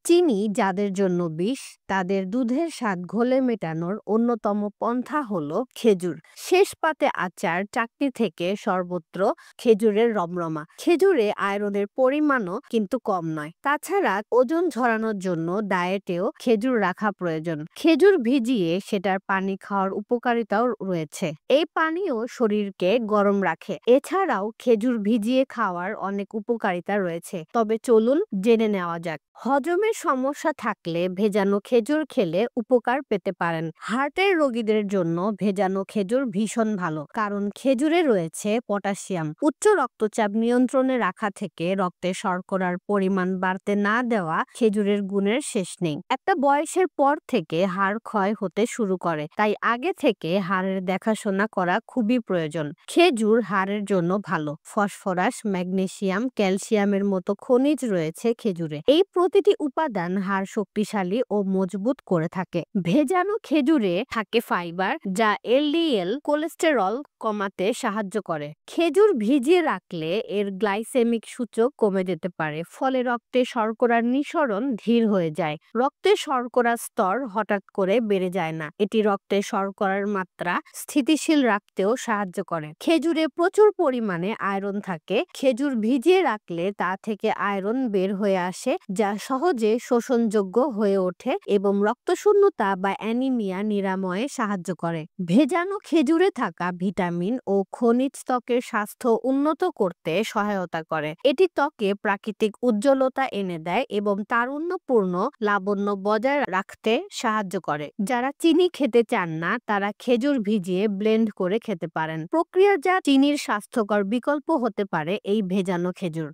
চিনি যাদের জন্য বিষ, তাদের দুধের স্বাদ ঘোলে মেটানোর অন্যতম পন্থা হলো খেজুর। শেষ পাতে আচার, চাটনি থেকে সর্বত্র খেজুরের রমরমা। খেজুরে আয়রনের পরিমাণও কিন্তু কম নয়। তাছাড়া ওজন ঝরানোর জন্য ডায়েটেও খেজুর রাখা প্রয়োজন। খেজুর ভিজিয়ে সেটার পানি খাওয়ার উপকারিতাও রয়েছে। এই পানীয় শরীরকে গরম রাখে। এছাড়াও খেজুর ভিজিয়ে খাওয়ার অনেক উপকারিতা রয়েছে। তবে চলুন জেনে নেওয়া যাক। হজমের সমস্যা থাকলে ভেজানো খেজুর খেলে উপকার পেতে পারেন। হার্টের রোগীদের জন্য ভেজানো খেজুর ভীষণ ভালো, কারণ খেজুরে রয়েছে পটাশিয়াম। উচ্চ রক্তচাপ নিয়ন্ত্রণে রাখা থেকে রক্তে শর্করার পরিমাণ বাড়তে না দেওয়া খেজুরের গুণের শেষ নেই। একটা বয়সের পর থেকে হাড় ক্ষয় হতে শুরু করে, তাই আগে থেকে হাড়ের দেখাশোনা করা খুবই প্রয়োজন। খেজুর হাড়ের জন্য ভালো। ফসফরাস, ম্যাগনেসিয়াম, ক্যালসিয়ামের মতো খনিজ রয়েছে খেজুরে। এই প্রতিটি উপাদান হাড় শক্তিশালী ও মজবুত করে থাকে। ভেজানো খেজুরে থাকে ফাইবার, যা এলডিএল কোলেস্টেরল কমাতে সাহায্য করে। খেজুর ভিজিয়ে রাখলে এর গ্লাইসেমিক সূচক কমে যেতে পারে, ফলে রক্তে শর্করার নিঃসরণ ধীর হয়ে যায়। রক্তে শর্করার স্তর হঠাৎ করে বেড়ে যায় না, এটি রক্তে শর্করার মাত্রা স্থিতিশীল রাখতেও সাহায্য করে। খেজুরে প্রচুর পরিমাণে আয়রন থাকে। খেজুর ভিজিয়ে রাখলে তা থেকে আয়রন বের হয়ে আসে, যা সহজে শোষণযোগ্য হয়ে ওঠে এবং রক্তশূন্যতা বা অ্যানিমিয়া নিরাময়ে সাহায্য করে। ভেজানো খেজুরে থাকা ভিটামিন ও খনিজ ত্বকের স্বাস্থ্য উন্নত করতে সহায়তা করে। এটি ত্বকে প্রাকৃতিক উজ্জ্বলতা এনে দেয় এবং তারুণ্যপূর্ণ লাবণ্য বজায় রাখতে সাহায্য করে। যারা চিনি খেতে চান না, তারা খেজুর ভিজিয়ে ব্লেন্ড করে খেতে পারেন। প্রক্রিয়াজাত চিনির স্বাস্থ্যকর বিকল্প হতে পারে এই ভেজানো খেজুর।